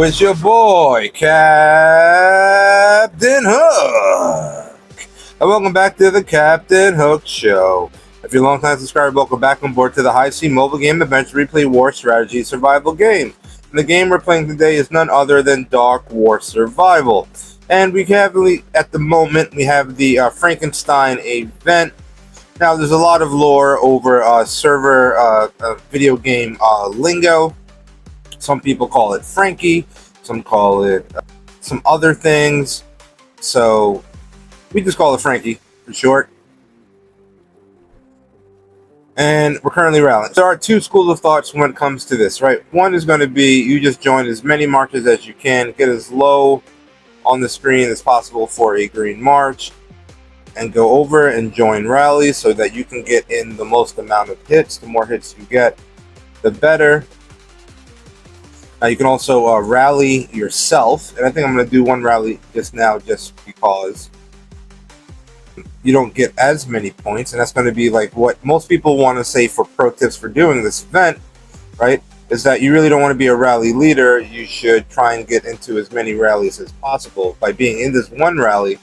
It's your boy, Captain Hook. And welcome back to the Captain H00K Show. If you're a long-time subscriber, welcome back on board to the high-sea mobile game adventure replay war strategy survival game. And the game we're playing today is none other than Dark War Survival. And we have, at the moment, we have the Frankenstein event. Now, there's a lot of lore over server video game Lingo. Some people call it Frankie. Some call it some other things. So we just call it Frankie for short. And we're currently rallying. There are two schools of thoughts when it comes to this, right? One is going to be you just join as many marches as you can, get as low on the screen as possible for a green march, and go over and join rallies so that you can get in the most amount of hits. The more hits you get, the better. Now you can also rally yourself, and I think I'm going to do one rally just now just because you don't get as many points, and that's going to be like what most people want to say for pro tips for doing this event, right? Is that you really don't want to be a rally leader. You should try and get into as many rallies as possible. By being in this one rally,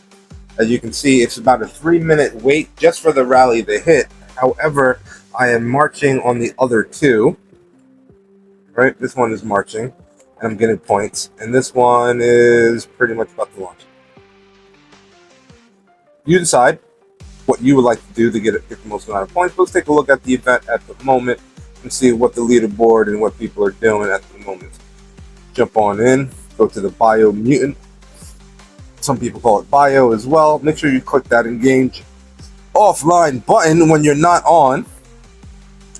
as you can see, it's about a 3-minute wait just for the rally to hit. However, I am marching on the other two. Right, this one is marching, and I'm getting points, and this one is pretty much about to launch. You decide what you would like to do to get the most amount of points. Let's take a look at the event at the moment and see what the leaderboard and what people are doing at the moment. Jump on in, go to the Biomutant. Some people call it Bio as well. Make sure you click that Engage Offline button when you're not on.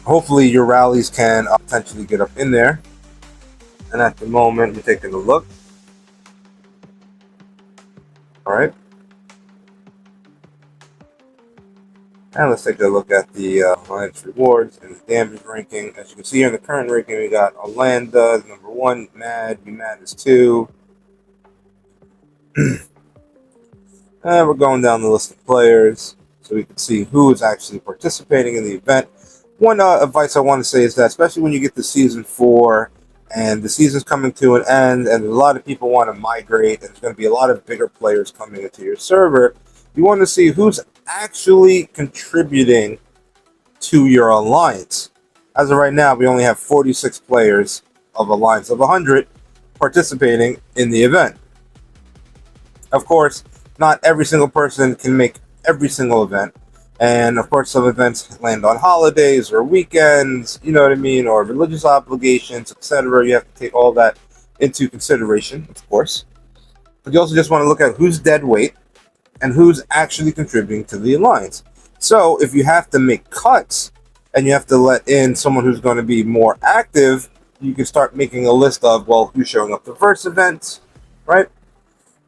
Hopefully your rallies can potentially get up in there. And at the moment, we're taking a look. Alright. And let's take a look at the alliance rewards and the damage ranking. As you can see here in the current ranking, we got Orlando, number 1, Mad, Mad is 2. And we're going down the list of players so we can see who is actually participating in the event. One advice I want to say is that, especially when you get to Season 4 and the season's coming to an end and a lot of people want to migrate and there's going to be a lot of bigger players coming into your server, you want to see who's actually contributing to your alliance. As of right now, we only have 46 players of Alliance of 100 participating in the event. Of course, not every single person can make every single event. And of course, some events land on holidays or weekends, you know what I mean, or religious obligations, etc. You have to take all that into consideration, of course. But you also just want to look at who's dead weight and who's actually contributing to the alliance. So if you have to make cuts and you have to let in someone who's going to be more active, you can start making a list of, well, who's showing up to first events, right?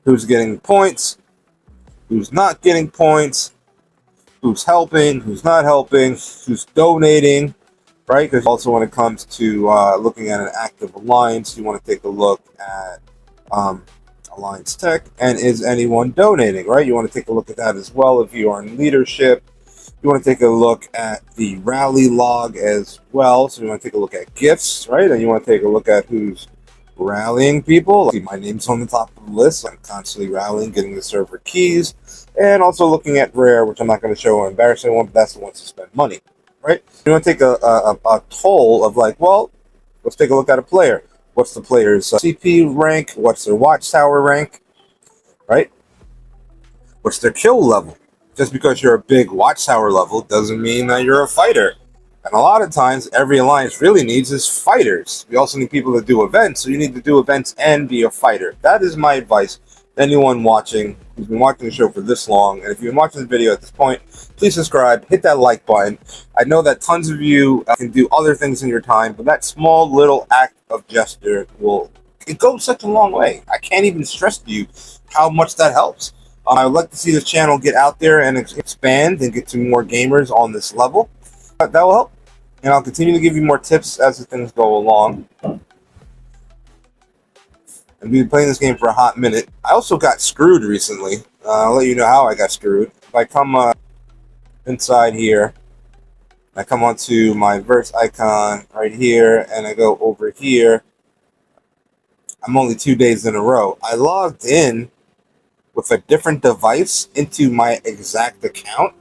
Who's getting points, who's not getting points, who's helping, who's not helping, who's donating, right? Because also when it comes to looking at an active alliance, you want to take a look at alliance tech, and is anyone donating, right? You want to take a look at that as well if you are in leadership. You want to take a look at the rally log as well. So you want to take a look at gifts, right? And you want to take a look at who's rallying people. My name's on the top of the list. I'm constantly rallying, getting the server keys, and also looking at rare, which I'm not going to show an embarrassing one, but that's the ones to spend money, right? You want to take a toll of like, well, let's take a look at a player. What's the player's CP rank? What's their watchtower rank, right? What's their kill level? Just because you're a big watchtower level doesn't mean that you're a fighter. And a lot of times, every alliance really needs is fighters. We also need people to do events, so you need to do events and be a fighter. That is my advice to anyone watching who's been watching the show for this long. And if you've been watching this video at this point, please subscribe, hit that like button. I know that tons of you can do other things in your time, but that small little act of gesture it goes such a long way. I can't even stress to you how much that helps. I would like to see this channel get out there and expand and get to more gamers on this level. That will help, and I'll continue to give you more tips as the things go along. And we've been playing this game for a hot minute. I also got screwed recently. I'll let you know how I got screwed. If I come inside here, I come onto my verse icon right here, and I go over here. I'm only 2 days in a row. I logged in with a different device into my exact account,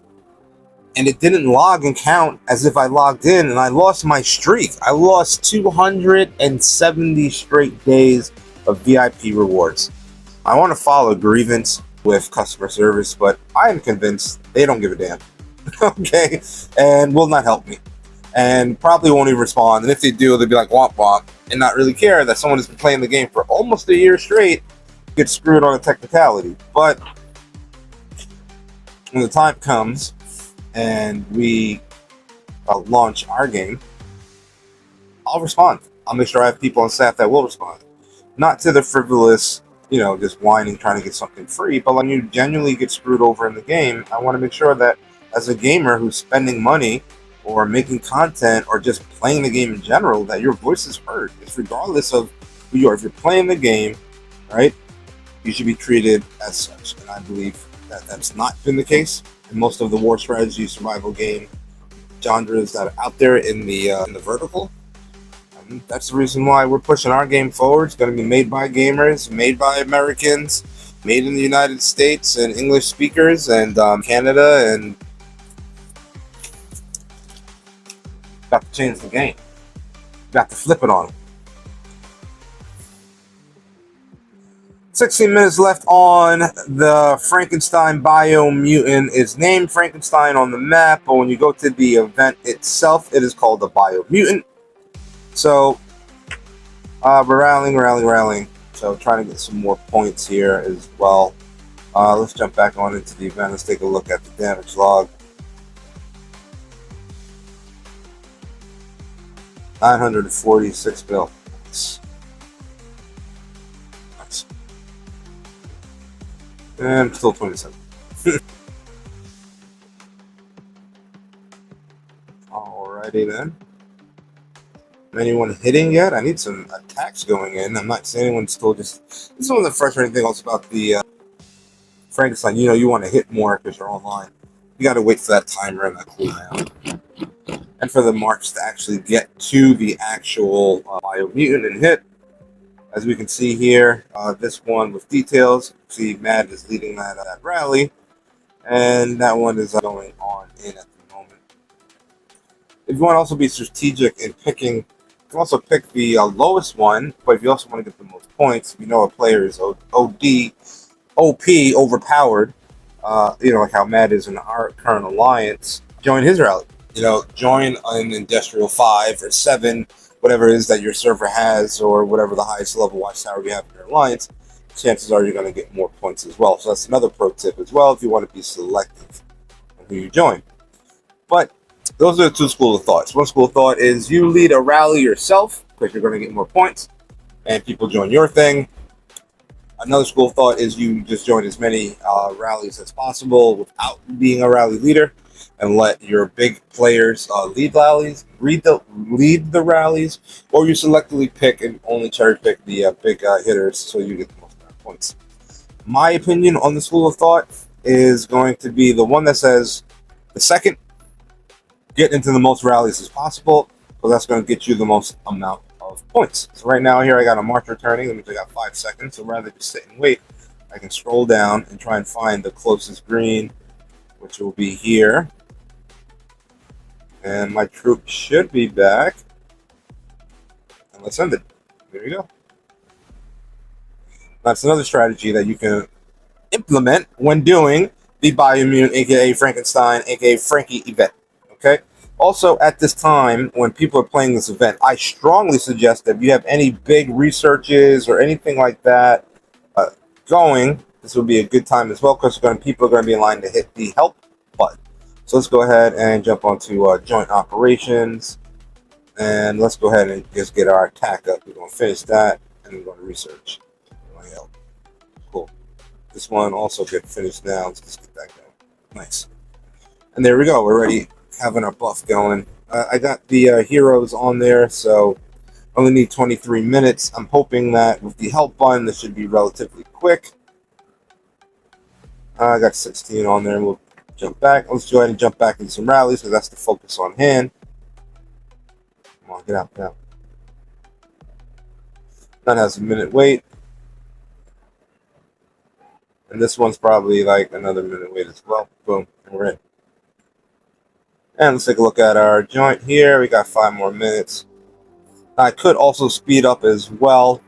and it didn't log and count as if I logged in, and I lost my streak. I lost 270 straight days of VIP rewards. I want to file a grievance with customer service, but I am convinced they don't give a damn. Okay, and will not help me, and probably won't even respond. And if they do, they'll be like womp womp and not really care that someone has been playing the game for almost a year straight gets screwed on a technicality. But when the time comes and we launch our game, I'll respond. I'll make sure I have people on staff that will respond. Not to the frivolous, just whining, trying to get something free, but when you genuinely get screwed over in the game, I want to make sure that as a gamer who's spending money or making content or just playing the game in general, that your voice is heard. It's regardless of who you are. If you're playing the game, right, you should be treated as such. And I believe that that's not been the case in most of the war strategy survival game genres that are out there in the vertical. And that's the reason why we're pushing our game forward. It's going to be made by gamers, made by Americans, made in the United States and English speakers and Canada, and got to change the game. Got to flip it on them. 16 minutes left on the Frankenstein Biomutant. It's named Frankenstein on the map, but when you go to the event itself, it is called the Biomutant. So, we're rallying. So, trying to get some more points here as well. Let's jump back on into the event. Let's take a look at the damage log. 946 bill. Nice. And still 27. Alrighty then. Anyone hitting yet? I need some attacks going in. I'm not saying anyone's still just... This is one of the frustrating things about the Frankenstein. You want to hit more because you're online. You got to wait for that timer and that cooldown. And for the march to actually get to the actual Biomutant and hit. As we can see here, this one with details. See, Mad is leading that rally. And that one is going on in at the moment. If you want to also be strategic in picking, you can also pick the lowest one. But if you also want to get the most points, a player is OD, OP, overpowered, like how Mad is in our current alliance, join his rally. Join an Industrial 5 or 7, whatever it is that your server has, or whatever the highest level watchtower you have in your alliance. Chances are you're going to get more points as well. So that's another pro tip as well if you want to be selective on who you join. But those are the two schools of thoughts. One school of thought is you lead a rally yourself because you're going to get more points and people join your thing. Another school of thought is you just join as many rallies as possible without being a rally leader, and let your big players lead the rallies, or you selectively pick and only cherry pick the big hitters so you get the most amount of points. My opinion on the school of thought is going to be the one that says the second, get into the most rallies as possible, so that's going to get you the most amount of points. So right now here I got a march returning. That means I got 5 seconds, so rather than sit and wait, I can scroll down and try and find the closest green, which will be here. And my troop should be back. And let's end it. There you go. That's another strategy that you can implement when doing the Biomutant, aka Frankenstein, aka Frankie event. Okay? Also, at this time, when people are playing this event, I strongly suggest that if you have any big researches or anything like that going, this would be a good time as well, because people are going to be in line to hit the help button. So let's go ahead and jump onto joint operations, and let's go ahead and just get our attack up. We're going to finish that, and we're going to research. Cool. This one also get finished now. Let's just get that going. Nice. And there we go. We're already having our buff going. I got the heroes on there, so I only need 23 minutes. I'm hoping that with the help button, this should be relatively quick. I got 16 on there, and we'll jump back. Let's go ahead and jump back into some rallies, because that's the focus on hand. Come on, get out now. None has a minute wait. And this one's probably like another minute wait as well. Boom, and we're in. And let's take a look at our joint here. We got 5 more minutes. I could also speed up as well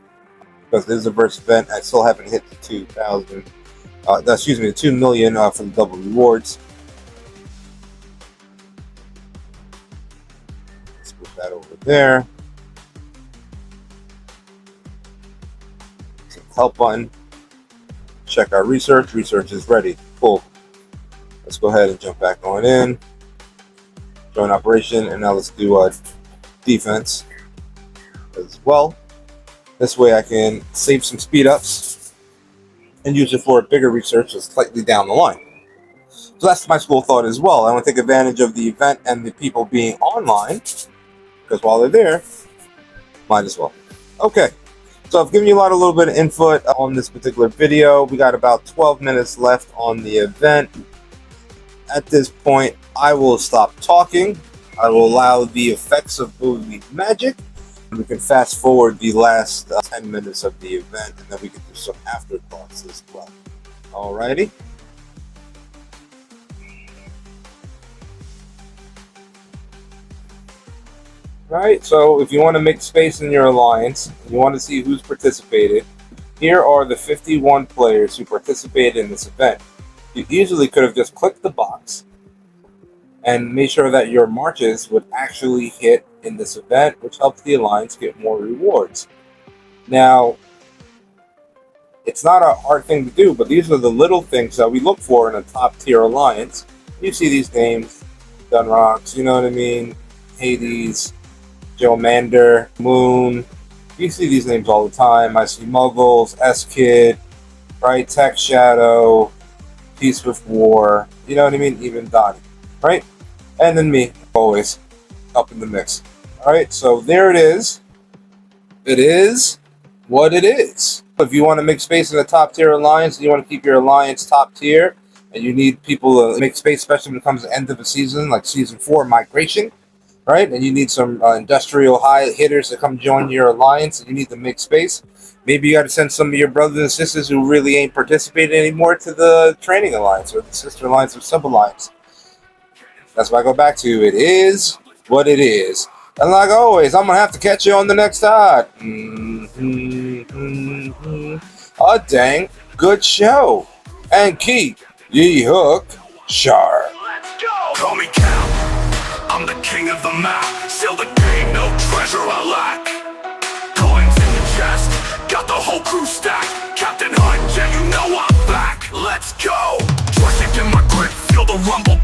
because this is a verse event. I still haven't hit the 2,000. Excuse me, the 2 million for the double rewards. Let's put that over there. Help button. Check our research. Research is ready. Cool. Let's go ahead and jump back on in. Join operation, and now let's do defense as well. This way I can save some speed ups and use it for a bigger research that's slightly down the line. So that's my school thought as well. I want to take advantage of the event and the people being online, because while they're there, might as well. Okay. So I've given you a little bit of input on this particular video. We got about 12 minutes left on the event. At this point, I will stop talking. I will allow the effects of movie magic. We can fast forward the last 10 minutes of the event, and then we can do some afterthoughts as well. Alrighty. Right, so if you want to make space in your alliance, you want to see who's participated, here are the 51 players who participated in this event. You easily could have just clicked the box and made sure that your marches would actually hit in this event, which helps the alliance get more rewards. Now, it's not a hard thing to do, but these are the little things that we look for in a top tier alliance. You see these names, Dunrocks, you know what I mean, Hades, Jomander, Moon. You see these names all the time. I see Muggles, S-Kid, right? Tech Shadow, Peace with War. You know what I mean? Even Donnie, right? And then me, always up in the mix. All right, so there it is. It is what it is. If you want to make space in a top tier alliance, and you want to keep your alliance top tier, and you need people to make space, especially when it comes to the end of a season, like season 4 migration. Right, and you need some industrial high hitters to come join your alliance, and you need to make space. Maybe you got to send some of your brothers and sisters who really ain't participating anymore to the training alliance or the sister alliance or sub alliance. That's why I go back to it is what it is. And like always, I'm gonna have to catch you on the next pod. A dang good show, and keep ye hook sharp. Let's go. Call me Cal. I'm the king of the map, still the game, no treasure I lack. Coins in the chest, got the whole crew stacked. Captain H00K, yeah, you know I'm back. Let's go. Joystick in my grip, feel the rumble.